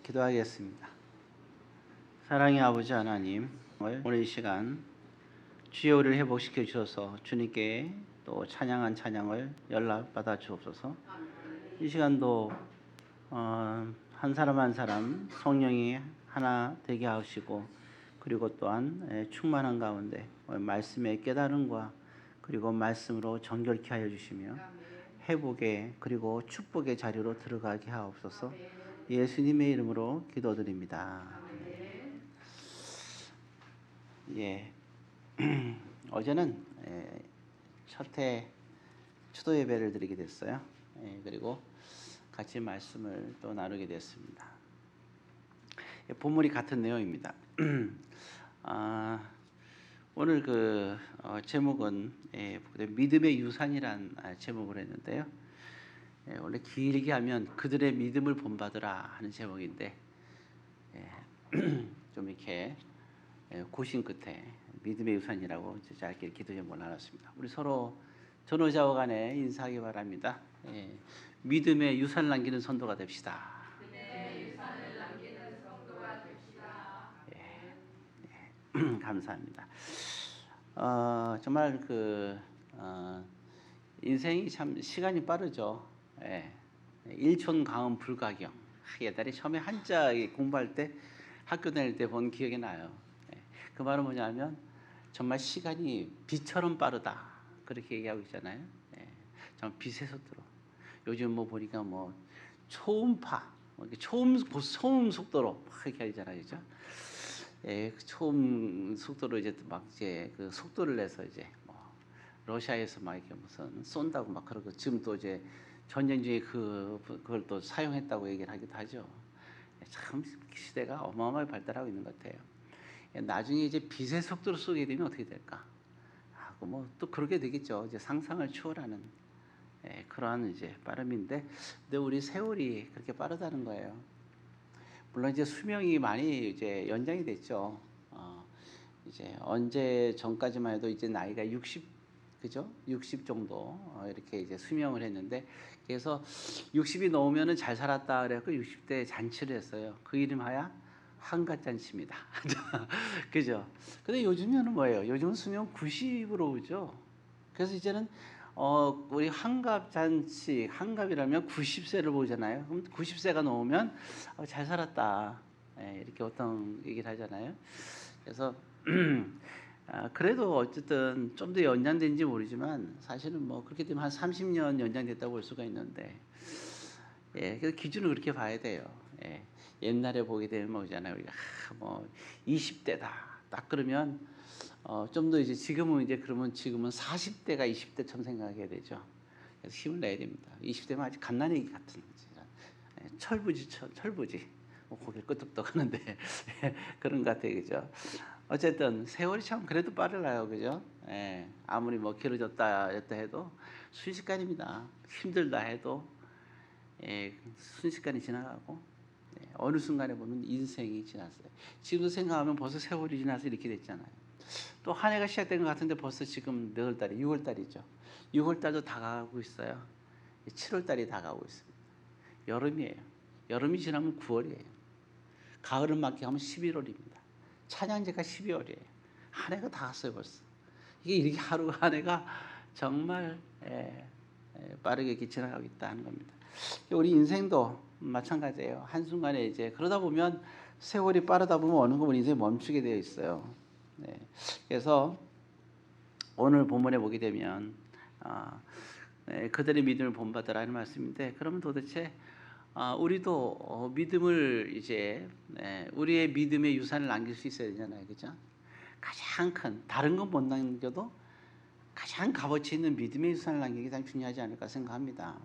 기도하겠습니다. 사랑의 아버지 하나님, 오늘 이 시간 주의 우리를 회복시켜 주셔서 주님께 또 찬양한 찬양을 연락받아 주옵소서. 이 시간도 한 사람 한 사람 성령이 하나 되게 하시고, 그리고 또한 충만한 가운데 말씀의 깨달음과 그리고 말씀으로 정결케 하여 주시며 회복의 그리고 축복의 자리로 들어가게 하옵소서. 예수님의 이름으로 기도드립니다. 예. 어제는 첫회 추도 예배를 드리게 됐어요. 그리고 같이 말씀을 또 나누게 됐습니다. 본문이 같은 내용입니다. 오늘 그 제목은 믿음의 유산이란 제목을 했는데요. 원래 길게 하면 그들의 믿음을 본받으라 하는 제목인데, 좀 이렇게 고심 끝에 믿음의 유산이라고 짧게 기도 제목을 나눴습니다. 우리 서로 전후좌우 간에 인사하기 바랍니다. 믿음의 유산을 남기는 성도가 됩시다. 믿음의 유산을 남기는 성도가 됩시다. 감사합니다. 정말 인생이 참 시간이 빠르죠. 일촌 강은 불가경. 옛날에 처음에 한자 공부할 때 학교 다닐 때 본 기억이 나요. 그 말은 뭐냐면 정말 시간이 빛처럼 빠르다, 그렇게 얘기하고 있잖아요. 정말 빛의 속도로. 요즘 뭐 보니까 뭐 초음파, 소음 속도로 막 이렇게 하잖아요, 그죠? 초음 속도로 이제 그 속도를 내서 이제 뭐 러시아에서 막 이렇게 무슨 쏜다고 막 그러고, 지금 또 이제 전쟁 중에 그걸 또 사용했다고 얘기를 하기도 하죠. 참 시대가 어마어마하게 발달하고 있는 것 같아요. 나중에 이제 빛의 속도로 쏘게 되면 어떻게 될까? 뭐 또 그렇게 되겠죠. 이제 상상을 초월하는 그러한 이제 빠름인데, 근데 우리 세월이 그렇게 빠르다는 거예요. 물론 이제 수명이 많이 이제 연장이 됐죠. 이제 언제 전까지만 해도 이제 나이가 60, 그죠? 60 정도 이렇게 이제 수명을 했는데, 그래서 60이 넘으면은 잘 살았다 그래갖고 60대 잔치를 했어요. 그 이름하여 한갓잔치입니다. 그죠? 근데 요즘에는 뭐예요? 요즘은 수명 90으로 오죠. 그래서 이제는 우리 한갑잔치, 한갑이라면 90세를 보잖아요. 그럼 90세가 넘으면 잘 살았다, 이렇게 어떤 얘기를 하잖아요. 그래서 그래도 어쨌든 좀 더 연장된지 모르지만, 사실은 뭐 그렇게 되면 한 30년 연장됐다고 볼 수가 있는데, 그래서 기준을 그렇게 봐야 돼요. 옛날에 보게 되면 뭐잖아요. 우리가 뭐 20대다 딱 그러면 좀 더 이제 지금은 그러면 지금은 40대가 20대처럼 생각해야 되죠. 그래서 힘을 내야 됩니다. 20대면 아직 갓난아기 같은 철부지. 뭐 고개를 끄덕끄덕 하는데 그런 것 같아요, 그죠? 어쨌든 세월이 참 그래도 빨라요, 그죠? 아무리 뭐 길어졌다 해도 순식간입니다. 힘들다 해도 순식간에 지나가고, 어느 순간에 보면 인생이 지났어요. 지금도 생각하면 벌써 세월이 지나서 이렇게 됐잖아요. 또 한 해가 시작된 것 같은데 벌써 지금 몇 월 달이? 6월 달이죠. 6월 달도 다가가고 있어요. 7월 달이 다가오고 있습니다. 여름이에요. 여름이 지나면 9월이에요. 가을은 맞게 하면 11월입니다. 찬양제가 12월이에요. 한 해가 다 갔어요, 벌써. 이게 이렇게 하루가 한 해가 정말 빠르게 이렇게 지나가고 있다는 겁니다. 우리 인생도 마찬가지예요. 한순간에 이제 그러다 보면, 세월이 빠르다 보면 어느 거 인생이 멈추게 되어 있어요. 그래서 오늘 본문에 보게 되면 그들의 믿음을 본받으라 하는 말씀인데, 그러면 도대체 우리도 믿음을 이제 우리의 믿음의 유산을 남길 수 있어야 되잖아요, 그죠? 가장 큰, 다른 건 못 남겨도 가장 값어치 있는 믿음의 유산을 남기기 가장 중요하지 않을까 생각합니다.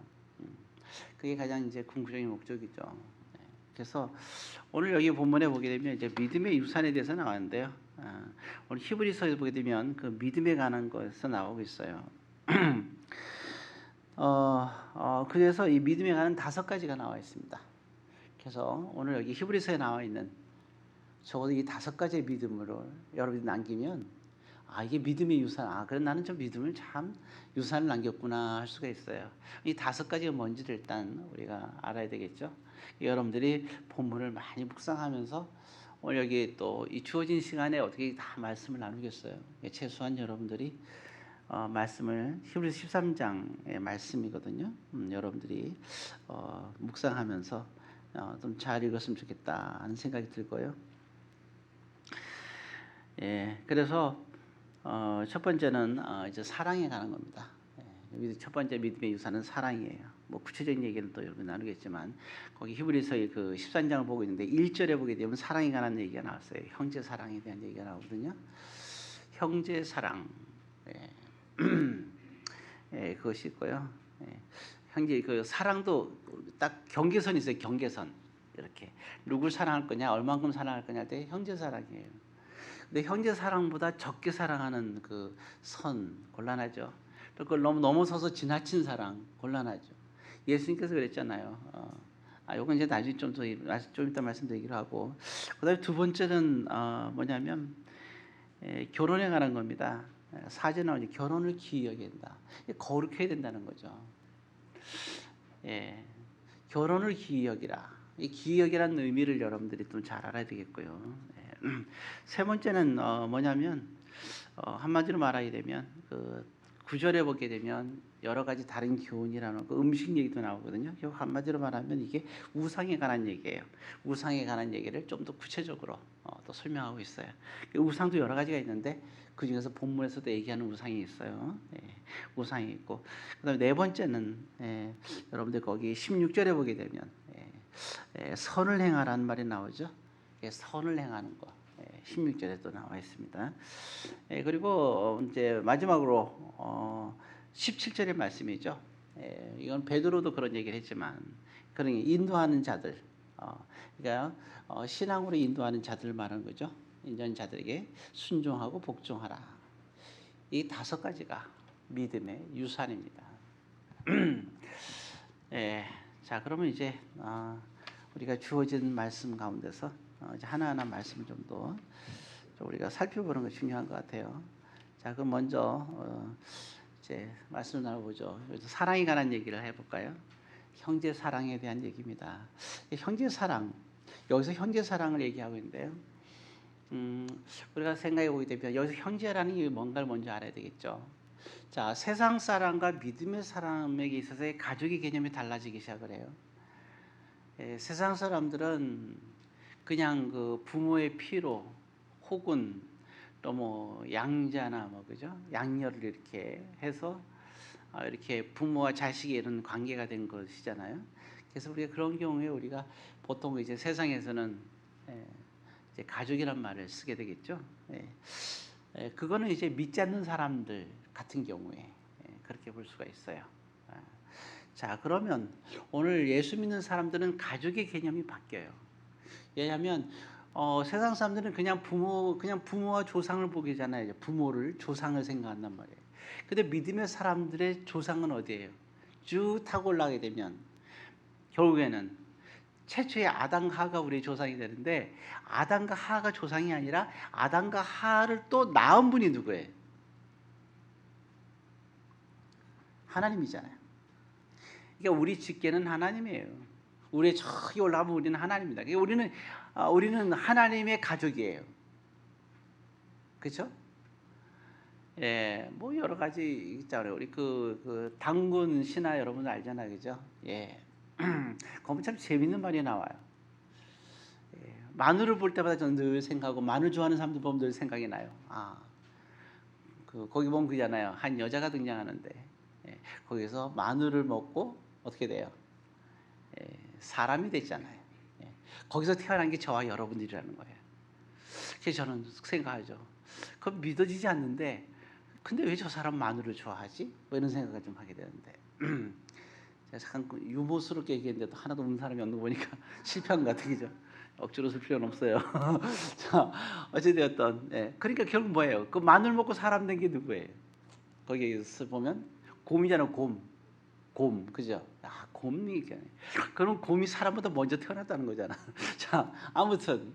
그게 가장 이제 궁극적인 목적이죠. 그래서 오늘 여기 본문에 보게 되면 이제 믿음의 유산에 대해서 나왔는데요. 오늘 히브리서에 보게 되면 그 믿음에 관한 것에서 나오고 있어요. 그래서 이 믿음에 관한 5가지가 나와 있습니다. 그래서 오늘 여기 히브리서에 나와 있는 적어도 이 5가지의 믿음으로 여러분이 남기면 아, 이게 믿음의 유산. 아, 그래 나는 저 믿음을 참 유산을 남겼구나 할 수가 있어요. 이 5가지가 뭔지를 일단 우리가 알아야 되겠죠. 여러분들이 본문을 많이 묵상하면서 오늘 여기 또 이 주어진 시간에 어떻게 다 말씀을 나누겠어요. 최소한 여러분들이 말씀을 히브리서 13장의 말씀이거든요. 여러분들이 묵상하면서 좀 잘 읽었으면 좋겠다 하는 생각이 들고요. 예, 그래서 첫 번째는 이제 사랑에 관한 겁니다. 예, 첫 번째 믿음의 유산은 사랑이에요. 뭐 구체적인 얘기는 또 여러분 나누겠지만 거기 히브리서의 그 13장을 보고 있는데 1절에 보게 되면 사랑에 관한 얘기가 나왔어요. 형제 사랑에 대한 얘기가 나오거든요. 형제 사랑. 예. 예, 그것이 있고요. 예. 형제 그 사랑도 딱 경계선이 있어요. 경계선. 이렇게 누굴 사랑할 거냐, 얼만큼 사랑할 거냐 때 형제 사랑이에요. 근데 형제 사랑보다 적게 사랑하는 그 선 곤란하죠. 또 그걸 너무 넘어서서 지나친 사랑 곤란하죠. 예수님께서 그랬잖아요. 요건 이제 나중에 좀 이따 말씀드리기로 하고, 그다음에 두 번째는 뭐냐면 결혼에 관한 겁니다. 4절 나오니 결혼을 기이 여겨야 된다. 거룩해야 된다는 거죠. 예, 결혼을 기이 여기라. 이 기이 여기라는 의미를 여러분들이 좀 잘 알아야 되겠고요. 세 번째는 뭐냐면 한마디로 말하게 되면 그 9절에 보게 되면 여러 가지 다른 교훈이라는 그 음식 얘기도 나오거든요. 한마디로 말하면 이게 우상에 관한 얘기예요. 우상에 관한 얘기를 좀 더 구체적으로 또 설명하고 있어요. 우상도 여러 가지가 있는데 그 중에서 본문에서도 얘기하는 우상이 있어요. 우상이 있고, 그다음에 네 번째는 여러분들 거기 16절에 보게 되면 선을 행하라는 말이 나오죠. 선을 행하는 거 16절에 또 나와 있습니다. 그리고 이제 마지막으로 17절의 말씀이죠. 이건 베드로도 그런 얘기를 했지만 그런 인도하는 자들, 그러니까 신앙으로 인도하는 자들을 말하는 거죠. 인도하는 자들에게 순종하고 복종하라. 이 5가지가 믿음의 유산입니다. 자, 그러면 이제 우리가 주어진 말씀 가운데서 이제 하나하나 말씀을 좀 더 우리가 살펴보는 것이 중요한 것 같아요. 자, 그럼 먼저 이제 말씀을 나눠보죠. 그래서 사랑에 관한 얘기를 해볼까요? 형제 사랑에 대한 얘기입니다. 형제 사랑, 여기서 형제 사랑을 얘기하고 있는데요. 우리가 생각해 보게 되면 여기서 형제라는 게 뭔가를 먼저 알아야 되겠죠. 자, 세상 사람과 믿음의 사람에게 있어서의 가족의 개념이 달라지기 시작을 해요. 세상 사람들은 그냥 그 부모의 피로 혹은 또 뭐 양자나 뭐 그죠, 양녀를 이렇게 해서 이렇게 부모와 자식이 이런 관계가 된 것이잖아요. 그래서 우리가 그런 경우에 우리가 보통 이제 세상에서는 이제 가족이란 말을 쓰게 되겠죠. 그거는 이제 믿지 않는 사람들 같은 경우에 그렇게 볼 수가 있어요. 자, 그러면 오늘 예수 믿는 사람들은 가족의 개념이 바뀌어요. 왜냐하면 세상 사람들은 그냥 부모와 조상을 보게 잖아요. 부모를, 조상을 생각한단 말이에요. 근데 믿음의 사람들의 조상은 어디예요? 쭉 타고 올라가게 되면 결국에는 최초의 아담과 하가 우리의 조상이 되는데, 아담과 하가 조상이 아니라 아담과 하를 또 낳은 분이 누구예요? 하나님이잖아요. 그러니까 우리 직계는 하나님이에요. 우리의 저기 올라가면 우리는 하나님입니다. 그러니까 우리는 하나님의 가족이에요. 그렇죠? 뭐 여러 가지 있잖아요. 우리 그 당군 신화 여러분 알잖아요, 그죠? 거기 참 재밌는 말이 나와요. 마늘을 볼 때마다 저는 늘 생각하고, 마늘 좋아하는 사람들 보면 늘 생각이 나요. 거기 보면 그잖아요. 한 여자가 등장하는데 거기서 마늘을 먹고 어떻게 돼요? 사람이 됐잖아요. 거기서 태어난 게 저와 여러분들이라는 거예요. 그래서 저는 생각하죠. 그건 믿어지지 않는데, 근데 왜 저 사람 마늘을 좋아하지? 뭐 이런 생각을 좀 하게 되는데, 제가 잠깐 유머스럽게 얘기했는데도 하나도 없는 사람이 없는 거 보니까 실패한 것 같아요, 그죠? 억지로 쓸 필요는 없어요. 자, 어찌되었던, 그러니까 결국 뭐예요? 그 마늘 먹고 사람 된 게 누구예요? 거기에서 보면 곰이잖아, 곰, 그죠? 곰이, 그럼 곰이 사람보다 먼저 태어났다는 거잖아. 자, 아무튼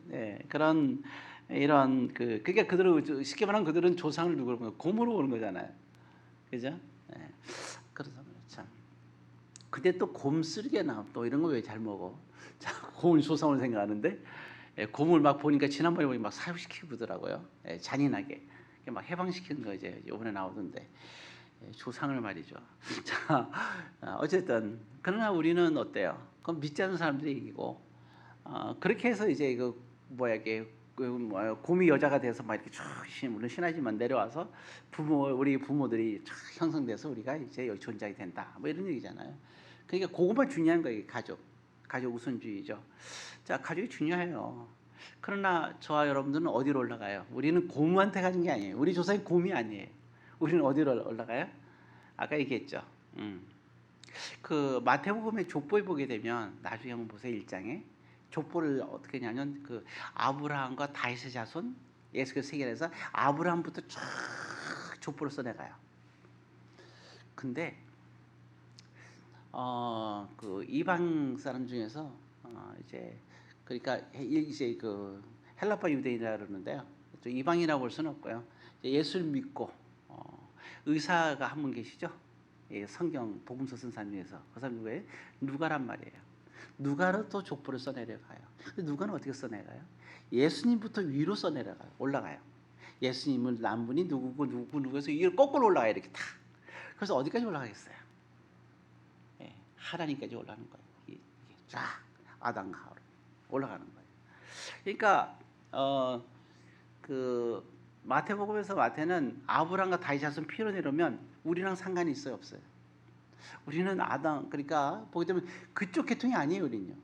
그런 이런 그러니까 그들은 쉽게 말하면 그들은 조상을 누구로 보는 곰으로 보는 거잖아요. 그죠? 예. 그래서 참. 근데 또 곰 쓰리개나 또 이런 거 왜 잘 먹어? 자, 곰을 조상으로 생각하는데 곰을 막 보니까 지난번에 보니 막 사육시키고 그러더라고요. 잔인하게 막 해방시키는 거 이제 이번에 나오던데 조상을 말이죠. 자, 어쨌든 그러나 우리는 어때요? 그럼 믿지 않는 사람들이 이기고 그렇게 해서 이제 그 뭐야 이게 곰이 여자가 돼서 막 이렇게 쭉 물론 신하지만 내려와서 우리 부모들이 쫙 형성돼서 우리가 이제 여기 존재하게 된다. 뭐 이런 얘기잖아요. 그러니까 그것만 중요한 거예요. 가족 우선주의죠. 자, 가족이 중요해요. 그러나 저와 여러분들은 어디로 올라가요? 우리는 곰한테 가는 게 아니에요. 우리 조상이 곰이 아니에요. 우리는 어디로 올라가요? 아까 얘기했죠. 그 마태복음의 족보에 보게 되면 나중에 한번 보세요. 1장에 족보를 어떻게 하냐면 그 아브라함과 다윗의 자손 예수께서 세계에서 아브라함부터 쫙 족보를 써내가요. 근데 그 이방 사람 중에서 이제 그러니까 이제 그 헬라파 유대인이라 그러는데요. 또 이방이라고 볼 수는 없고요. 예수를 믿고 의사가 한 분 계시죠. 성경 복음서 쓴 사람 중에서 그 사람 누구예요? 누가란 말이에요. 누가로 또 족보를 써내려가요. 근데 누가는 어떻게 써내가요? 예수님부터 위로 써내려가요. 올라가요. 예수님을 낳은 분이 누구에서 이걸 거꾸로 올라가요. 이렇게 다. 그래서 어디까지 올라가겠어요? 하나님까지 올라가는 거예요. 이게 쫙 아담과 하와로 올라가는 거예요. 그러니까 그 마태복음에서 마태는 아브라함과 다윗 자손 피로 내려면 우리랑 상관이 있어요, 없어요? 우리는 아담 그러니까 보게 되면 그쪽 계통이 아니에요, 우리는요.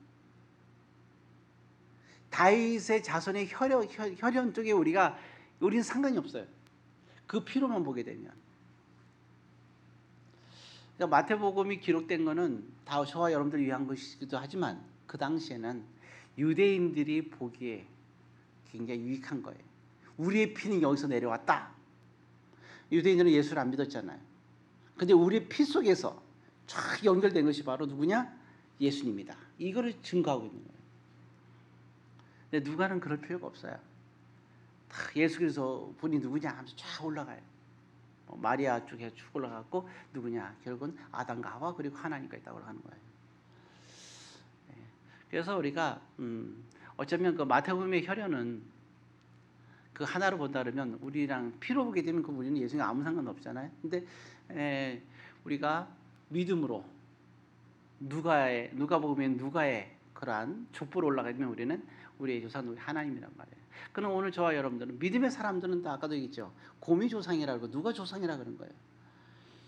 다윗의 자손의 혈연 쪽에 우리는 상관이 없어요. 그 피로만 보게 되면. 그러니까 마태복음이 기록된 거는 다 저와 여러분들을 위한 것이기도 하지만 그 당시에는 유대인들이 보기에 굉장히 유익한 거예요. 우리의 피는 여기서 내려왔다. 유대인들은 예수를 안 믿었잖아요. 근데 우리의 피 속에서 쫙 연결된 것이 바로 누구냐? 예수님이다. 이거를 증거하고 있는 거예요. 근데 누가는 그럴 필요가 없어요. 다 예수 그리스도 분이 누구냐 하면서 쫙 올라가요. 마리아 쪽에 쭉 올라갔고 누구냐? 결국은 아담과 하와 그리고 하나님과 있다고 하는 거예요. 그래서 우리가 어쩌면 그 마태복음의 혈연은 그 하나로 본다 그러면 우리랑 피로 보게 되면 그 우리는 예수님과 아무 상관 없잖아요. 근데 우리가 믿음으로 누가복음의 누가의 그러한 족보로 올라가면 우리는 우리의 조상 하나님이란 말이에요. 그럼 오늘 저와 여러분들은 믿음의 사람들은 다 아까도 얘기했죠. 곰이 조상이라고 누가 조상이라 그런 거예요.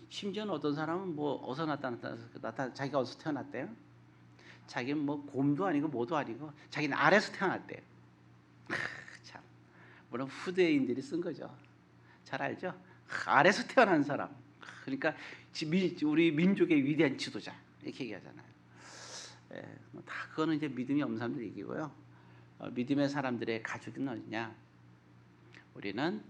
심지어는 어떤 사람은 뭐 어디서 자기가 어디서 태어났대요? 자기는 뭐 곰도 아니고 뭐도 아니고 자기는 알에서 태어났대요. 참 물론 후대인들이 쓴 거죠. 잘 알죠? 알에서 태어난 사람. 그러니까 우리 민족의 위대한 지도자 이렇게 얘기하잖아요. 다 그거는 이제 믿음이 없는 사람들 얘기고요. 믿음의 사람들의 가족은 어디냐? 우리는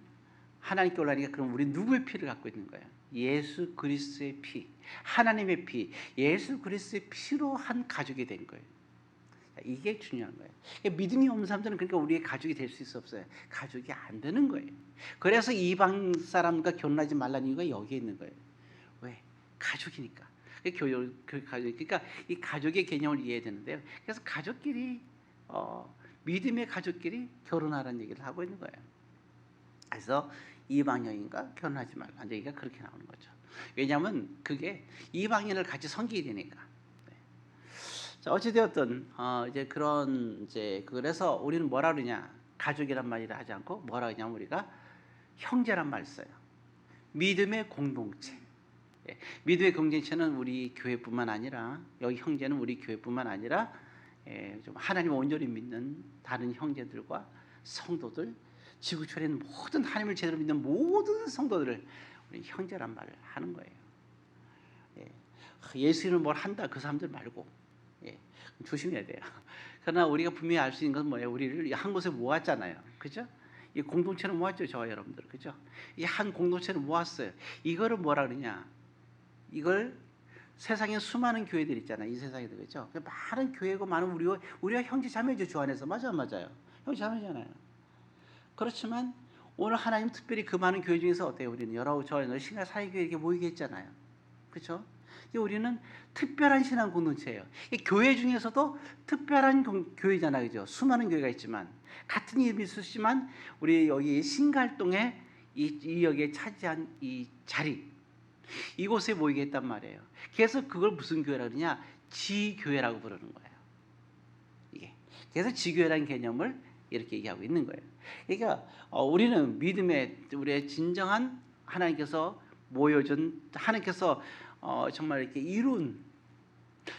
하나님께 올라가니까 그럼 우리 누구의 피를 갖고 있는 거예요? 예수 그리스도의 피, 하나님의 피, 예수 그리스도의 피로 한 가족이 된 거예요. 이게 중요한 거예요. 믿음이 없는 사람들은 그러니까 우리의 가족이 될 수 없어요. 가족이 안 되는 거예요. 그래서 이방 사람과 결혼하지 말라는 이유가 여기에 있는 거예요. 왜? 가족이니까. 그러니까 이 가족의 개념을 이해해야 되는데요. 그래서 가족끼리 믿음의 가족끼리 결혼하라는 얘기를 하고 있는 거예요. 그래서 이방인과 결혼하지 말라는 얘기가 그렇게 나오는 거죠. 왜냐하면 그게 이방인을 같이 섬기게 되니까. 자, 어찌되었든 이제 그래서 우리는 뭐라 그러냐? 가족이란 말이라 하지 않고 뭐라 그러냐면 우리가 형제란 말 써요. 믿음의 공동체. 믿음의 공동체는 우리 교회뿐만 아니라 여기 형제는 우리 교회뿐만 아니라 좀 하나님을 온전히 믿는 다른 형제들과 성도들, 지구촌에 있는 모든 하나님을 제대로 믿는 모든 성도들을 우리 형제란 말을 하는 거예요. 예수님은 뭘 한다 그 사람들 말고 조심해야 돼요. 그러나 우리가 분명히 알 수 있는 건 뭐예요? 우리를 한 곳에 모았잖아요. 그죠? 이 공동체를 모았죠, 저와 여러분들. 그죠? 이 한 공동체를 모았어요. 이거를 뭐라 그러냐? 이걸 세상에 수많은 교회들 있잖아요. 이 세상에도 그렇죠. 많은 교회고 많은 우리가 형제 자매죠, 주 안에서. 맞아요. 형제 자매잖아요. 그렇지만 오늘 하나님 특별히 그 많은 교회 중에서 어때요? 우리는 여러 저희 신앙 사회교회 이렇게 모이게 했잖아요. 그렇죠? 우리는 특별한 신앙 공동체예요. 이 교회 중에서도 특별한 교회잖아요. 그죠? 수많은 교회가 있지만 같은 이름이 있으시지만 우리 여기 신갈동에 이 여기에 차지한 이 자리 이곳에 모이게 했단 말이에요. 그래서 그걸 무슨 교회라 그러냐? 지교회라고 부르는 거예요. 이게. 그래서 지교회라는 개념을 이렇게 얘기하고 있는 거예요. 그러니까 우리는 믿음의 우리의 진정한 하나님께서 모여준 하나님께서 정말 이렇게 이룬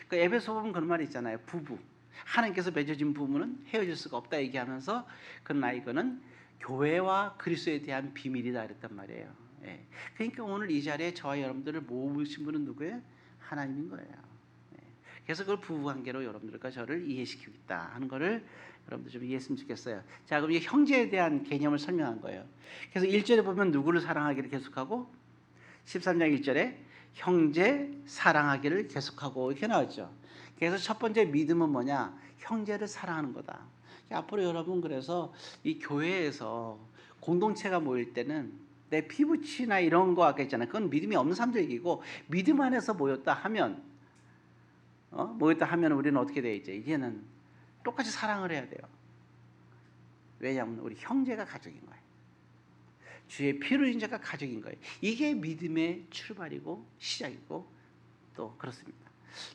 그 에베소 보면 그런 말이 있잖아요. 부부 하나님께서 맺어진 부부는 헤어질 수가 없다 얘기하면서 그러나 이거는 교회와 그리스도에 대한 비밀이다 그랬단 말이에요. 예. 그러니까 오늘 이 자리에 저와 여러분들을 모으신 분은 누구예요? 하나님인 거예요. 예. 그래서 그걸 부부관계로 여러분들과 저를 이해시키고 있다 하는 거를 여러분들 좀 이해했으면 좋겠어요. 자, 그럼 이 형제에 대한 개념을 설명한 거예요. 그래서 1절에 보면 누구를 사랑하기를 계속하고 13장 1절에 형제 사랑하기를 계속하고 이렇게 나왔죠. 그래서 첫 번째 믿음은 뭐냐? 형제를 사랑하는 거다. 앞으로 여러분 그래서 이 교회에서 공동체가 모일 때는 내 피부치나 이런 거 아까 있잖아요. 그건 믿음이 없는 사람들 얘기고 믿음 안에서 모였다 하면 우리는 어떻게 돼 있죠? 이제는 똑같이 사랑을 해야 돼요. 왜냐하면 우리 형제가 가족인 거예요. 주의 피로 인한 자가 가족인 거예요. 이게 믿음의 출발이고 시작이고 또 그렇습니다.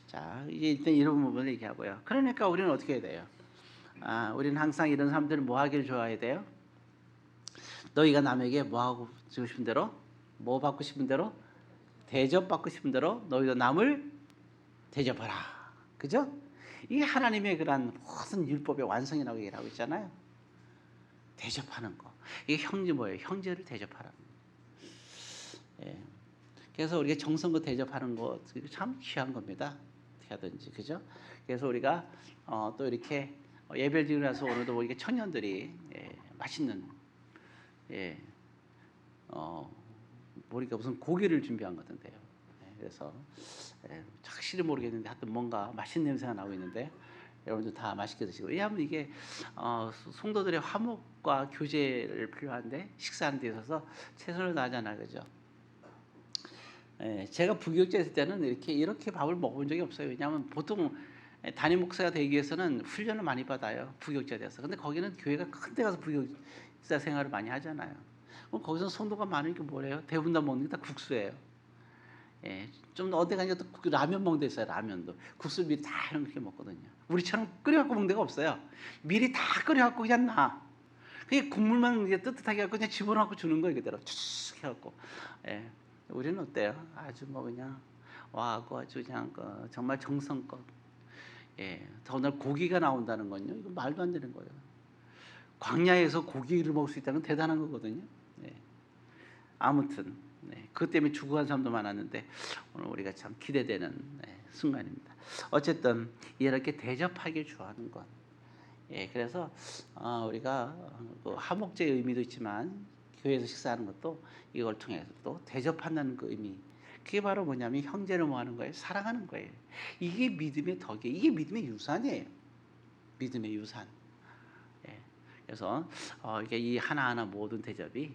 자, 이제 일단 이런 부분을 얘기하고요. 그러니까 우리는 어떻게 해야 돼요? 우리는 항상 이런 사람들을 뭐 하기를 좋아해야 돼요? 너희가 남에게 뭐 하고 싶은 대로, 뭐 받고 싶은 대로, 대접받고 싶은 대로 너희도 남을 대접하라. 그죠? 이게 하나님의 그런 모든 율법의 완성이라고 얘기를 하고 있잖아요. 대접하는 거. 이게 형제 뭐예요? 형제를 대접하라는 거. 예. 그래서 우리가 정성껏 대접하는 거 참 귀한 겁니다. 어떻게 하든지 그죠? 그래서 우리가 또 이렇게 예배를 드리고 나서 오늘도 이렇게 청년들이 맛있는 우리가 무슨 고기를 준비한 것 같은데요. 그래서 확실히 모르겠는데 하여튼 뭔가 맛있는 냄새가 나고 있는데 여러분들 다 맛있게 드시고 왜냐하면 이게 성도들의 화목과 교제를 필요한데 식사하는 데 있어서 최선을 다하잖아요. 그죠? 제가 부교육자 있을 때는 이렇게 밥을 먹어본 적이 없어요. 왜냐하면 보통 담임 목사가 되기 위해서는 훈련을 많이 받아요. 부교육자 돼서. 근데 거기는 교회가 큰 데 가서 부교육자 생활을 많이 하잖아요. 그럼 거기서 성도가 많으니까 뭐래요? 대부분 다 먹는 게 다 국수예요. 좀 어디 가니까 또 라면 먹는 데 있어요. 라면도 국수 미리 다 이렇게 먹거든요. 우리처럼 끓여갖고 먹는 데가 없어요. 미리 다 끓여갖고 그냥 놔. 그게 국물만 이제 뜨뜻하게 갖고 그냥 집어넣고 주는 거예요. 그대로 쭉 해갖고. 우리는 어때요? 아주 뭐 그냥 와고 아주 그냥 정말 정성껏. 더군다나 고기가 나온다는 건요. 이거 말도 안 되는 거예요. 광야에서 고기를 먹을 수 있다는 건 대단한 거거든요. 아무튼 그것 때문에 죽어간 사람도 많았는데 오늘 우리가 참 기대되는 순간입니다. 어쨌든 이렇게 대접하길 좋아하는 것. 그래서 우리가 화목제의 의미도 있지만 교회에서 식사하는 것도 이걸 통해서 또 대접한다는 그 의미. 그게 바로 뭐냐면 형제를 뭐 하는 거예요? 사랑하는 거예요. 이게 믿음의 덕이에요. 이게 믿음의 유산이에요. 믿음의 유산. 그래서 이게 이 하나하나 모든 대접이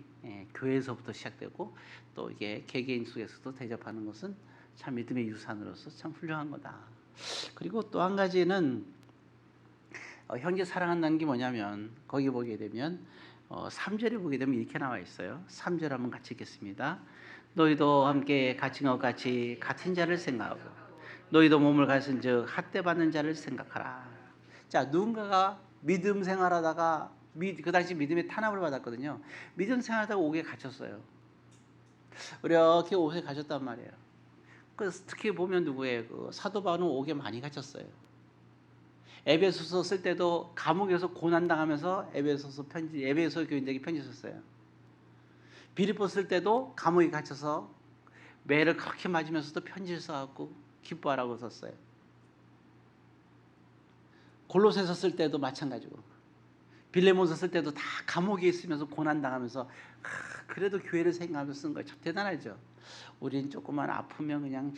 교회에서부터 시작되고 또 이게 개개인 속에서도 대접하는 것은 참 믿음의 유산으로서 참 훌륭한 거다. 그리고 또 한 가지는 형제 사랑한다는 게 뭐냐면 거기 보게 되면 3절에 보게 되면 이렇게 나와 있어요. 3절 한번 같이 읽겠습니다. 너희도 함께 같이 같은 자를 생각하고 너희도 몸을 가진즉 학대받는 자를 생각하라. 자, 누군가가 믿음 생활하다가 그 당시 믿음의 탄압을 받았거든요. 믿음 생활하다가 옥에 갇혔어요. 이렇게 옥에 갇혔단 말이에요. 특히 보면 누구예요? 사도 바울은 옥에 많이 갇혔어요. 에베소서 쓸 때도 감옥에서 고난당하면서 에베소 교인들에게 편지 썼어요. 빌립보 쓸 때도 감옥에 갇혀서 매를 그렇게 맞으면서도 편지를 써갖고 기뻐하라고 썼어요. 골로새서 쓸 때도 마찬가지고 빌레몬서 쓸 때도 다 감옥에 있으면서 고난당하면서 그래도 교회를 생각하면서 쓴 거예요. 참 대단하죠. 우린 조금만 아프면 그냥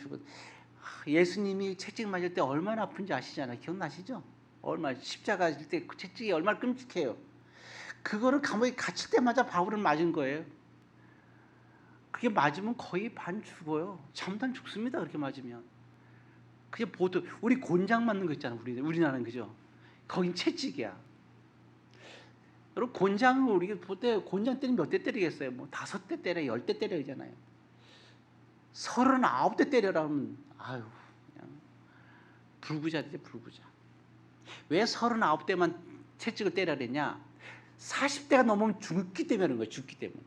예수님이 채찍 맞을 때 얼마나 아픈지 아시잖아요. 기억나시죠? 얼마나 십자가 질 때 그 채찍이 얼마나 끔찍해요. 그거를 감옥에 갇힐 때마다 바울은 맞은 거예요. 그게 맞으면 거의 반 죽어요. 잠깐 죽습니다. 그렇게 맞으면. 그게 보통 우리 곤장 맞는 거 있잖아. 우리나라는 그죠? 거긴 채찍이야. 여러분 곤장을 우리가 볼 때 곤장 때리면 몇 대 때리겠어요? 뭐 5대 때려, 10대 때려 그러잖아요. 39대 때려라면 아유 그냥 불구자지 불구자. 왜 39대만 채찍을 때려야 되냐? 40대가 넘으면 죽기 때문에 그런 거예요. 죽기 때문에.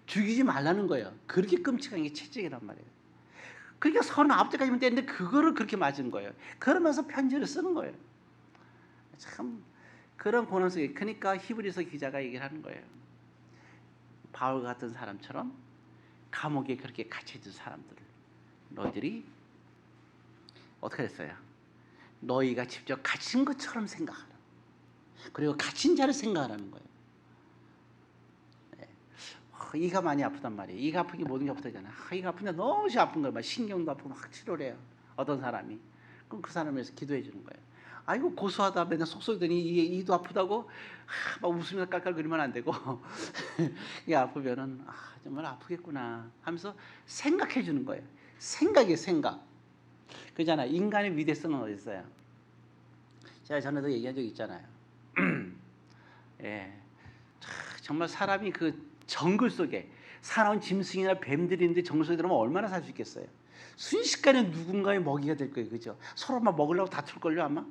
죽이지 말라는 거예요. 그렇게 끔찍한 게 채찍이란 말이에요. 그러니까 39대까지만 때렸는데 그거를 그렇게 맞은 거예요. 그러면서 편지를 쓰는 거예요. 참 그런 고난 속에, 그러니까 히브리서 기자가 얘기를 하는 거예요. 바울 같은 사람처럼 감옥에 그렇게 갇혀있는 사람들을 너희들이 어떻게 했어요? 너희가 직접 갇힌 것처럼 생각하라. 그리고 갇힌 자를 생각하라는 거예요. 이가 많이 아프단 말이에요. 이가 아프기 모든 게 아프다잖아요. 이가 아픈데 너무 아픈 거예요. 막 신경도 아프고 막 치료를 해요. 어떤 사람이. 그럼 그 사람을 위해서 기도해 주는 거예요. 아이고 고소하다 맨날 속속이더니 이도 아프다고 막 웃으면서 깔깔거리면 안 되고 이게 아프면은 정말 아프겠구나 하면서 생각해 주는 거예요. 생각이에요. 생각. 그잖아. 인간의 위대성은 어디 있어요? 제가 전에도 얘기한 적 있잖아요. 예, 정말 사람이 그 정글 속에 사나운 짐승이나 뱀들이 있는데 정글 속에 들어가면 얼마나 살 수 있겠어요? 순식간에 누군가의 먹이가 될 거예요. 그죠? 서로 막 먹으려고 다툴걸요 아마?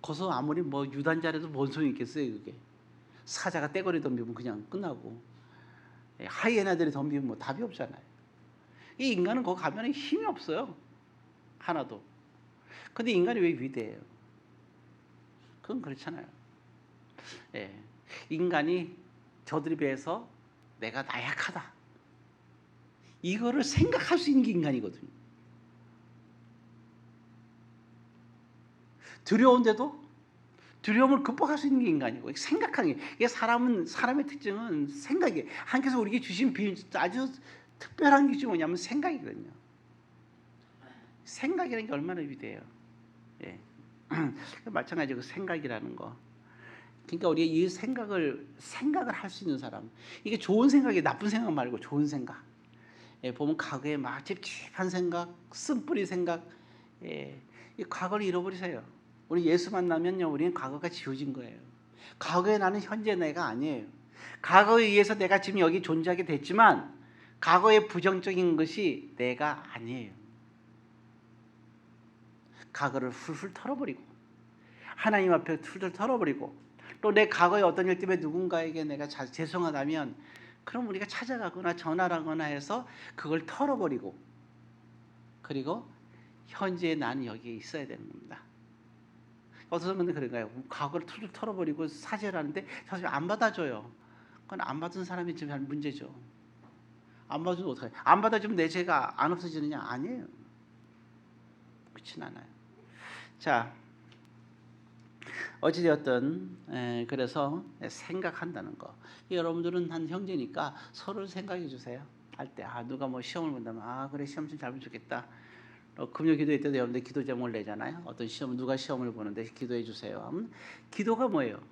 거기서 아무리 뭐 유단자라도 뭔 소용이 있겠어요. 그게 사자가 떼거리 덤비면 그냥 끝나고 하이에나들이 덤비면 뭐 답이 없잖아요. 이 인간은 거기 가면 힘이 없어요. 하나도. 근데 인간이 왜 위대해요? 그건 그렇잖아요. 예, 인간이 저들에 비해서 내가 나약하다. 이거를 생각할 수 있는 게 인간이거든요. 두려운데도 두려움을 극복할 수 있는 게 인간이고 생각하는 게 이게 사람의 특징은 생각이에요. 하나님께서 우리에게 주신 아주 특별한 게 뭐냐면 생각이거든요. 생각이라는 게 얼마나 위대해요. 예. 마찬가지로 생각이라는 거. 그러니까 우리가 이 생각을 할 수 있는 사람. 이게 좋은 생각이 나쁜 생각 말고 좋은 생각. 예, 보면 과거에 막 찝찝한 생각, 쓴뿌리 생각. 예, 이 과거를 잃어버리세요. 우리 예수 만나면요, 우리는 과거가 지워진 거예요. 과거에 나는 현재 내가 아니에요. 과거에 의해서 내가 지금 여기 존재하게 됐지만 과거의 부정적인 것이 내가 아니에요. 과거를 훌훌 털어버리고 하나님 앞에 훌훌 털어버리고 또 내 과거의 어떤 일 때문에 누군가에게 내가 죄송하다면 그럼 우리가 찾아가거나 전화를 하거나 해서 그걸 털어버리고 그리고 현재의 나는 여기에 있어야 되는 겁니다. 어떤 분들은 그런가요? 과거를 툴툴 털어버리고 사죄를 하는데 사실 안 받아줘요. 그건 안 받은 사람이 지금 문제죠. 안 받아주면 어떡해요? 안 받아주면 내 죄가 안 없어지느냐? 아니에요. 그렇진 않아요. 자, 어찌되었든 그래서 생각한다는 거. 여러분들은 한 형제니까 서로를 생각해 주세요. 할 때 누가 뭐 시험을 본다면 그래 시험 좀 잘 보면 좋겠다. 금요 기도회 때도 여러분들 기도 제목을 내잖아요. 어떤 시험 누가 시험을 보는데 기도해 주세요. 기도가 뭐예요?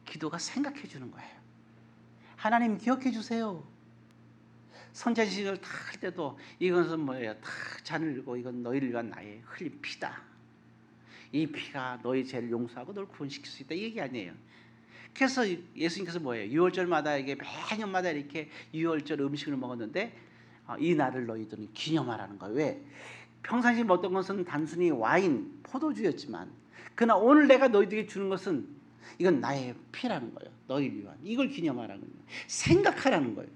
기도가 생각해 주는 거예요. 하나님 기억해 주세요. 선자식을 다 할 때도 이것은 뭐예요? 다 잔을 들고 이건 너희를 위한 나의 흘린 피다. 이 피가 너희 죄를 용서하고 너를 구원시킬 수 있다. 이 얘기 아니에요. 그래서 예수님께서 뭐예요? 유월절마다 이게 매년마다 이렇게 유월절 음식을 먹었는데 이 날을 너희들은 기념하라는 거예요. 왜? 평상시 먹던 것은 단순히 와인, 포도주였지만 그러나 오늘 내가 너희들에게 주는 것은 이건 나의 피라는 거예요. 너희를 위한. 이걸 기념하라는 거예요. 생각하라는 거예요.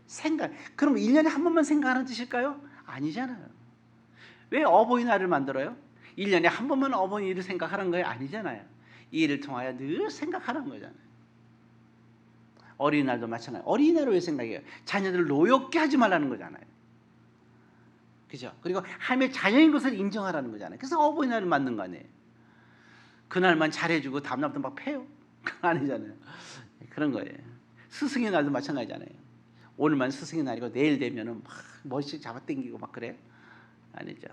생각. 그럼 1년에 한 번만 생각하는 뜻일까요? 아니잖아요. 왜 어버이날을 만들어요? 1년에 한 번만 어머니를 생각하라는 거예요? 아니잖아요. 이 일을 통하여 늘 생각하라는 거잖아요. 어린이날도 마찬가지. 어린이날을 왜 생각해요? 자녀들을 노엽게 하지 말라는 거잖아요. 그죠? 그리고 하나님의 자녀인 것을 인정하라는 거잖아요. 그래서 어버이날을 만든 거 아니에요. 그날만 잘해주고 다음날부터 막 패요? 그건 아니잖아요. 그런 거예요. 스승의 날도 마찬가지잖아요. 오늘만 스승의 날이고 내일 되면은 막 멋있게 잡아당기고 막 그래요? 아니죠.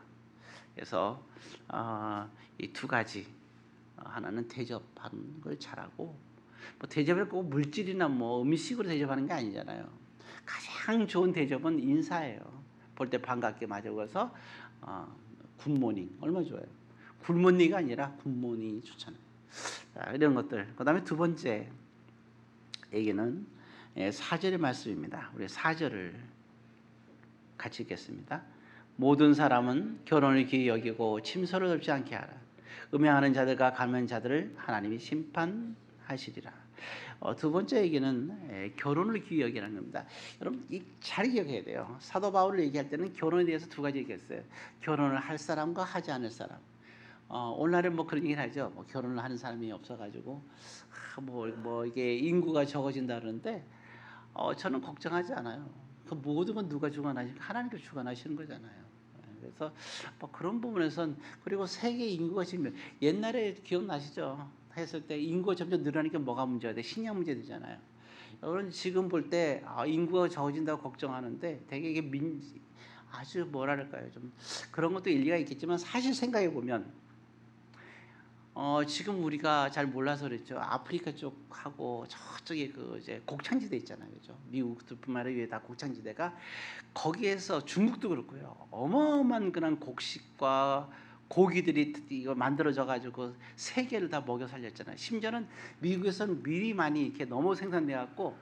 그래서 이 두 가지 하나는 대접하는 걸 잘하고, 뭐 대접을 꼭 물질이나 뭐 음식으로 대접하는 게 아니잖아요. 가장 좋은 대접은 인사예요. 볼 때 반갑게 맞아가서 굿모닝 얼마나 좋아요. 굿모닝이 아니라 굿모닝이 좋잖아요. 자, 이런 것들. 그다음에 두 번째 얘기는 4절의 말씀입니다. 우리 4절을 같이 읽겠습니다. 모든 사람은 결혼을 귀히 여기고 침소를 덮지 않게 하라. 음행하는 자들과 가면 자들을 하나님이 심판하시리라. 두 번째 얘기는 결혼을 귀히 여기라는 겁니다. 여러분 잘 기억해야 돼요. 사도 바울을 얘기할 때는 결혼에 대해서 두 가지 얘기했어요. 결혼을 할 사람과 하지 않을 사람. 오늘날은 뭐 그런 얘기를 하죠. 뭐 결혼을 하는 사람이 없어가지고 뭐 이게 인구가 적어진다 그러는데 저는 걱정하지 않아요. 그 모든 건 누가 주관하시고 하나님께서 주관하시는 거잖아요. 그래서 뭐 그런 부분에선, 그리고 세계 인구가 지금 옛날에 기억나시죠? 했을 때 인구가 점점 늘어나니까 뭐가 문제가 돼? 식량 문제 되잖아요. 여러분 지금 볼 때 인구가 적어진다고 걱정하는데 되게 이게 아주 뭐랄까요? 좀 그런 것도 일리가 있겠지만 사실 생각해 보면 지금 우리가 잘 몰라서 그랬죠. 아프리카 쪽하고 저쪽에 그 이제 곡창지대 있잖아요, 그죠? 미국뿐만 아니라 다 곡창지대가, 거기에서 중국도 그렇고요. 어마어마한 그런 곡식과 고기들이 이거 만들어져 가지고 세계를 다 먹여 살렸잖아요. 심지어는 미국에서는 미리 많이 이렇게 너무 생산돼 갖고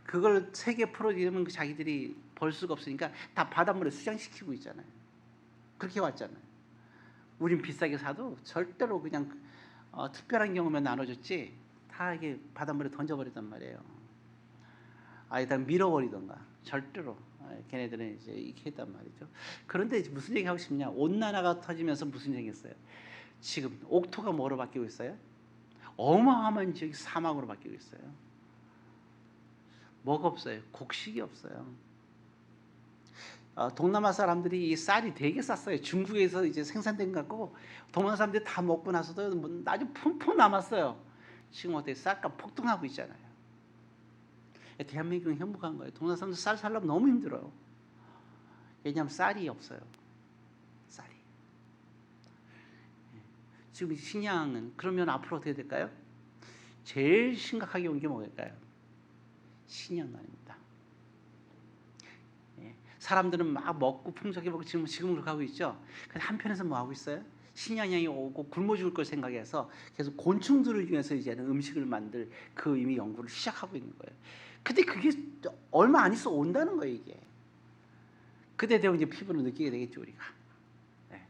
그걸 세계 풀어지면 자기들이 벌 수가 없으니까 다 바닷물에 수장시키고 있잖아요. 그렇게 왔잖아요. 우린 비싸게 사도 절대로 그냥 특별한 경우면 나눠줬지 다 이게 바닷물에 던져버리단 말이에요. 일단 밀어버리던가 절대로. 걔네들은 이제 이렇게 했단 말이죠. 그런데 무슨 얘기 하고 싶냐? 온난화가 터지면서 무슨 얘기 했어요? 지금 옥토가 뭐로 바뀌고 있어요? 어마어마한 지역이 사막으로 바뀌고 있어요. 뭐가 없어요? 곡식이 없어요. 동남아 사람들이 이 쌀이 되게 쌌어요. 중국에서 이제 생산된 것 같고 동남아 사람들이 다 먹고 나서도 아주 품품 남았어요. 지금 어떻게 쌀값 폭등하고 있잖아요. 대한민국은 행복한 거예요. 동남아 사람들 쌀 살려면 너무 힘들어요. 왜냐하면 쌀이 없어요. 쌀이. 지금 식량은 그러면 앞으로 어떻게 될까요? 제일 심각하게 온 게 뭐일까요? 식량난입니다. 사람들은 막 먹고 풍족해 먹고 지금 그렇게 하고 있죠. 근데 한편에서 뭐 하고 있어요? 식량량이 오고 굶어 죽을 걸 생각해서 계속 곤충들을 중에서 이제는 음식을 만들 그 이미 연구를 시작하고 있는 거예요. 근데 그게 얼마 안 있어 온다는 거예요, 이게. 그때 되면 이제 피부로 느끼게 되겠죠, 우리가. 네.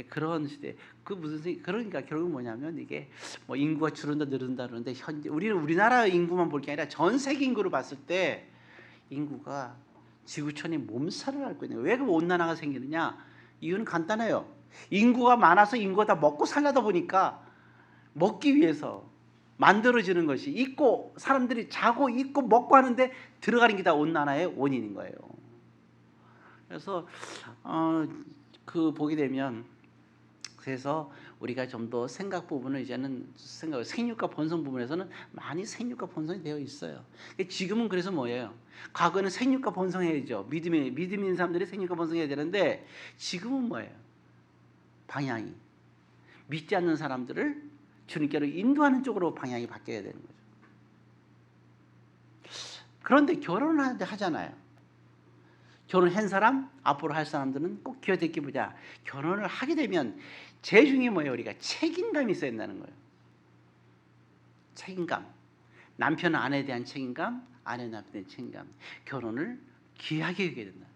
그런 시대. 그러니까 결국 뭐냐면 이게 뭐 인구가 줄어든다 늘어든다 그러는데 현재 우리나라 인구만 볼 게 아니라 전 세계 인구를 봤을 때 인구가 지구촌이 몸살을 앓고 있는 거예요. 왜 그 온난화가 생기느냐? 이유는 간단해요. 인구가 많아서 인구가 다 먹고 살려다 보니까 먹기 위해서 만들어지는 것이 있고 사람들이 자고 있고 먹고 하는데 들어가는 게 다 온난화의 원인인 거예요. 그래서 그 보게 되면 그래서 우리가 좀 더 생각 부분을 이제는 생육과 본성 부분에서는 많이 생육과 본성이 되어 있어요. 지금은 그래서 뭐예요? 과거는 생육과 본성해야죠. 믿음 있는 사람들이 생육과 본성해야 되는데 지금은 뭐예요? 방향이 믿지 않는 사람들을 주님께로 인도하는 쪽으로 방향이 바뀌어야 되는 거죠. 그런데 결혼을 하잖아요. 결혼한 사람, 앞으로 할 사람들은 꼭 기억되게 보자. 결혼을 하게 되면 제일 중요한 게 뭐예요? 우리가 책임감이 있어야 된다는 거예요. 책임감. 남편 아내에 대한 책임감, 아내 남편에 대한 책임감. 결혼을 귀하게 여겨야 된다.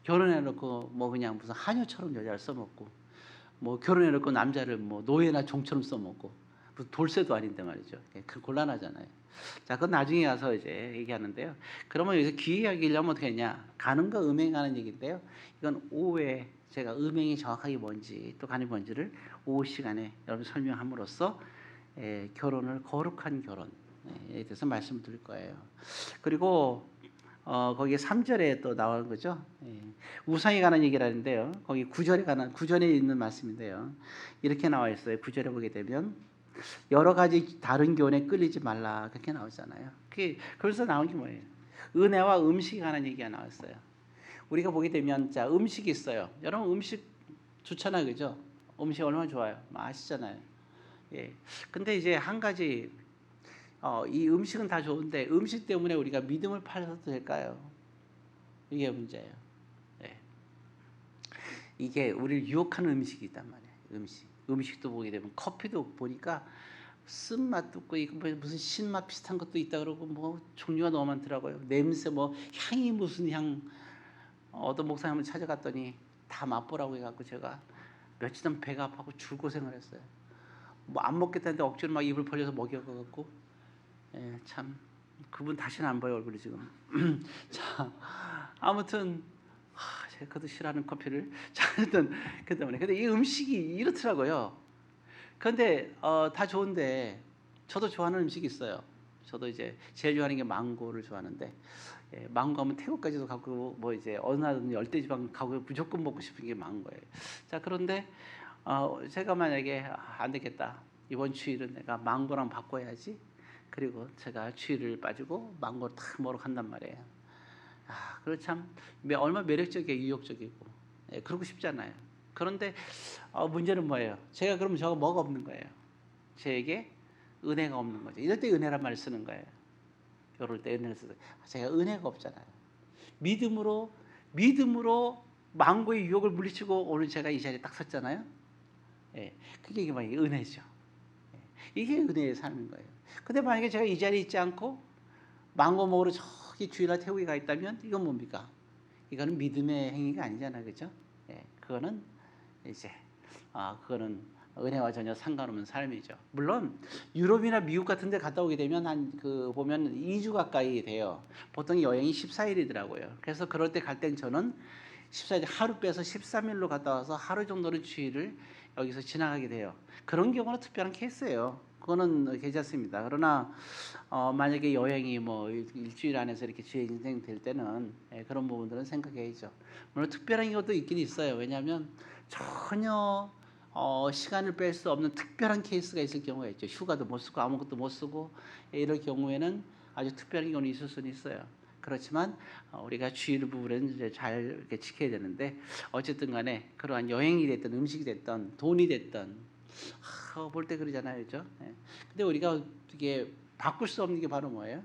결혼해놓고 뭐 그냥 무슨 한여처럼 여자를 써먹고, 뭐 결혼해놓고 남자를 뭐 노예나 종처럼 써먹고, 무슨 돌쇠도 아닌데 말이죠. 그 곤란하잖아요. 자, 그건 나중에 가서 이제 얘기하는데요. 그러면 여기서 귀하게 여기려면 어떻게 했냐? 간음과 음행에 관한 얘기인데요. 이건 오후에 제가 음행이 정확하게 뭔지 또 간이 뭔지를 오후 시간에 여러분 설명함으로써 결혼을 거룩한 결혼에 대해서 말씀을 드릴 거예요. 그리고 거기 3절에 또 나오는 거죠. 우상에 관한 얘기를 하는데요. 거기 9절에 있는 말씀인데요. 이렇게 나와 있어요. 9절에 보게 되면 여러 가지 다른 교훈에 끌리지 말라 그렇게 나오잖아요. 그래서 나온 게 뭐예요? 은혜와 음식에 관한 얘기가 나왔어요. 우리가 보게 되면 자 음식이 있어요. 여러분 음식 좋잖아요, 그죠? 음식 얼마나 좋아요. 아시잖아요. 예. 근데 이제 한 가지 이 음식은 다 좋은데 음식 때문에 우리가 믿음을 팔아도 될까요? 이게 문제예요. 예. 이게 우리를 유혹하는 음식이단 말이에요. 음식도 보게 되면 커피도 보니까 쓴맛도 있고 이거 뭐 무슨 신맛 비슷한 것도 있다 그러고 뭐 종류가 너무 많더라고요. 냄새 뭐 향이 무슨 향 어떤 목사님 한번 찾아갔더니 다 맛보라고 해갖고 제가 며칠 동안 배가 아파서 줄고생을 했어요. 뭐 안 먹겠다는데 억지로 막 입을 벌려서 먹여갖고 예, 참 그분 다시는 안 봐요 얼굴이 지금. 자 아무튼 제가 그도 싫어하는 커피를 자 하여튼 그 때문에 근데 이 음식이 이렇더라고요. 그런데 다 좋은데 저도 좋아하는 음식이 있어요. 저도 이제 제일 좋아하는 게 망고를 좋아하는데 예, 망고 하면 태국까지도 가고 뭐 이제 어느 나라든 열대지방 가고 무조건 먹고 싶은 게 망고예요. 자 그런데 제가 만약에 안 되겠다 이번 주일은 내가 망고랑 바꿔야지. 그리고 제가 주일을 빠지고 망고를 탁 먹으러 간단 말이에요. 그거 참 얼마나 매력적이고 유혹적이고 예, 그러고 싶잖아요. 그런데 문제는 뭐예요? 제가 그러면 저거 뭐가 없는 거예요? 저에게 은혜가 없는 거죠. 이럴 때 은혜란 말을 쓰는 거예요. 이럴 때 은혜를 쓰는 거예요. 제가 은혜가 없잖아요. 믿음으로 망고의 유혹을 물리치고 오늘 제가 이 자리에 딱 섰잖아요. 예, 그게 뭐예요? 은혜죠. 예, 이게 은혜의 삶인 거예요. 근데 만약에 제가 이 자리에 있지 않고 망고 먹으러 저기 주일날 태국에 가 있다면 이건 뭡니까? 이거는 믿음의 행위가 아니잖아요, 그렇죠? 예, 그거는 이제 그거는 은혜와 전혀 상관없는 삶이죠. 물론 유럽이나 미국 같은 데 갔다 오게 되면 한 보면 2주 가까이 돼요. 보통 여행이 14일이더라고요. 그래서 그럴 때 갈 땐 저는 14일 하루 빼서 13일로 갔다 와서 하루 정도는 주일을 여기서 지나가게 돼요. 그런 경우는 특별한 케이스예요. 그거는 괜찮습니다. 그러나 만약에 여행이 뭐 일주일 안에서 이렇게 진행될 때는 그런 부분들은 생각해야죠. 물론 특별한 것도 있긴 있어요. 왜냐하면 전혀 시간을 뺄 수 없는 특별한 케이스가 있을 경우가 있죠. 휴가도 못 쓰고 아무것도 못 쓰고 이럴 경우에는 아주 특별한 경우는 있을 수는 있어요. 그렇지만 우리가 주의 부분은 이제 잘 이렇게 지켜야 되는데 어쨌든 간에 그러한 여행이 됐든 음식이 됐든 돈이 됐든 볼 때 그러잖아요, 그렇죠? 예. 근데 우리가 이게 바꿀 수 없는 게 바로 뭐예요?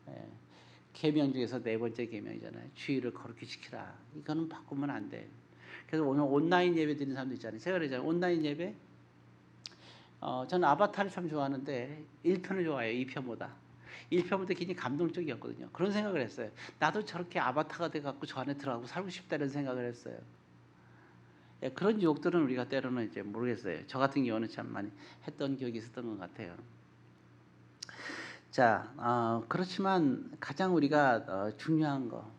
예. 계명 중에서 네 번째 계명이잖아요. 주의를 거룩히 지키라. 이거는 바꾸면 안 돼. 그래서 오늘 온라인 예배 드리는 사람도 있잖아요. 제가 그러잖아요. 온라인 예배. 저는 아바타를 참 좋아하는데 1편을 좋아해요. 2편보다. 1편부터 굉장히 감동적이었거든요. 그런 생각을 했어요. 나도 저렇게 아바타가 돼갖고 저 안에 들어가고 살고 싶다는 생각을 했어요. 예, 그런 유혹들은 우리가 때로는 이제 모르겠어요. 저 같은 경우는 참 많이 했던 기억이 있었던 것 같아요. 자, 그렇지만 가장 우리가 중요한 거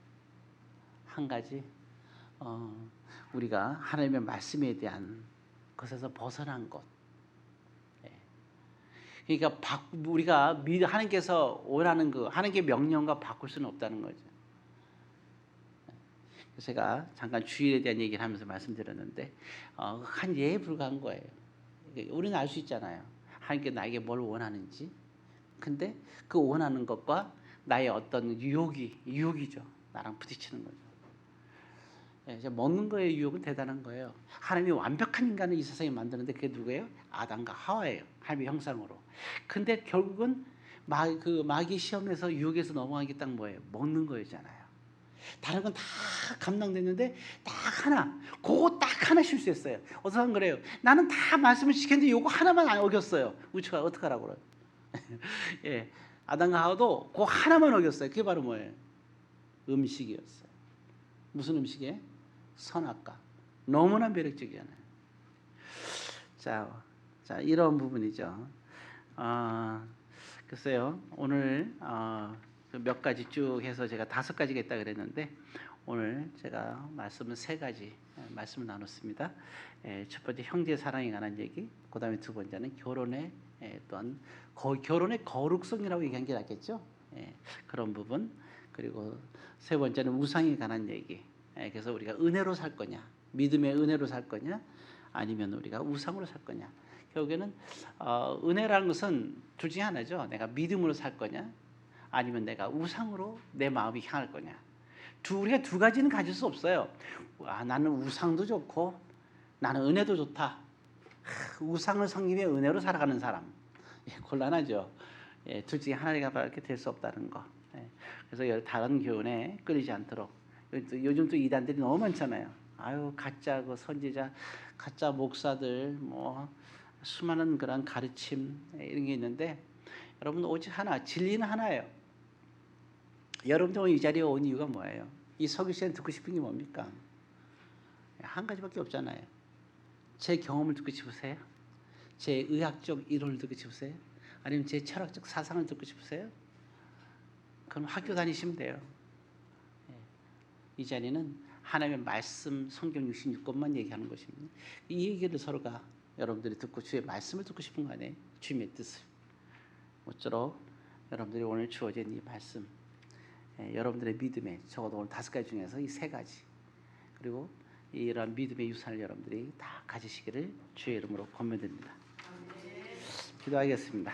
한 가지 우리가 하나님의 말씀에 대한 것에서 벗어난 것. 예. 그러니까 우리가 하나님께서 원하는 하나님께 명령과 바꿀 수는 없다는 거죠. 제가 잠깐 주일에 대한 얘기를 하면서 말씀드렸는데 한 예에 불과한 거예요. 우리는 알 수 있잖아요. 하나님께 나에게 뭘 원하는지. 근데 그 원하는 것과 나의 어떤 유혹이죠. 나랑 부딪히는 거죠. 예, 먹는 거의 유혹은 대단한 거예요. 하나님이 완벽한 인간을 이 세상에 만드는데 그게 누구예요? 아담과 하와예요. 하나님의 형상으로. 근데 결국은 마귀 시험에서 유혹에서 넘어간 게 딱 뭐예요? 먹는 거였잖아요. 다른 건 다 감당됐는데 그거 딱 하나 실수했어요. 어떤 사람 그래요. 나는 다 말씀을 지켰는데 요거 하나만 안 어겼어요. 우리가 어떡하라고 그래요. 예, 아담과 하와도 그거 하나만 어겼어요. 그게 바로 뭐예요? 음식이었어요. 무슨 음식이에요? 선악과. 너무나 매력적이잖아요. 자, 이런 부분이죠. 글쎄요, 오늘 몇 가지 쭉 해서 제가 5가지가 있다 그랬는데 오늘 제가 말씀은 3가지 말씀을 나눴습니다. 첫 번째 형제 사랑에 관한 얘기, 그 다음에 두 번째는 결혼의 또한 결혼의 거룩성이라고 얘기한 게 낫겠죠. 그런 부분. 그리고 세 번째는 우상에 관한 얘기. 그래서 우리가 은혜로 살 거냐, 믿음의 은혜로 살 거냐, 아니면 우리가 우상으로 살 거냐. 결국에는 은혜라는 것은 둘 중에 하나죠. 내가 믿음으로 살 거냐, 아니면 내가 우상으로 내 마음이 향할 거냐. 우리가 두 가지는 가질 수 없어요. 나는 우상도 좋고 나는 은혜도 좋다. 우상을 섬기며 은혜로 살아가는 사람. 예, 곤란하죠. 예, 둘 중에 하나밖에 될 수 없다는 거. 예, 그래서 다른 교훈에 끌리지 않도록. 요즘 또 이단들이 너무 많잖아요. 아유, 가짜 그 선지자, 가짜 목사들, 뭐 수많은 그런 가르침 이런 게 있는데, 여러분 오직 하나, 진리는 하나예요. 여러분들 이 자리에 온 이유가 뭐예요? 이 서기 씨는 듣고 싶은 게 뭡니까? 한 가지밖에 없잖아요. 제 경험을 듣고 싶으세요? 제 의학적 이론을 듣고 싶으세요? 아니면 제 철학적 사상을 듣고 싶으세요? 그럼 학교 다니시면 돼요. 이 자리는 하나님의 말씀, 성경 66권만 얘기하는 것입니다. 이 얘기를 서로가 여러분들이 듣고 주의 말씀을 듣고 싶은 거 아니에요? 주님의 뜻을. 모쪼록 여러분들이 오늘 주어진 이 말씀, 여러분들의 믿음에 적어도 오늘 5가지 중에서 이 3가지, 그리고 이러한 믿음의 유산을 여러분들이 다 가지시기를 주의 이름으로 권면드립니다. 기도하겠습니다.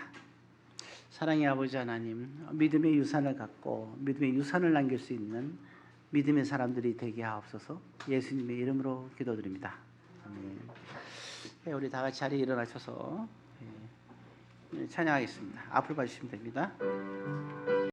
사랑의 아버지 하나님, 믿음의 유산을 갖고 믿음의 유산을 남길 수 있는 믿음의 사람들이 되게 하옵소서. 예수님의 이름으로 기도드립니다. 아멘. 우리 다 같이 자리에 일어나셔서 찬양하겠습니다. 앞으로 봐주시면 됩니다.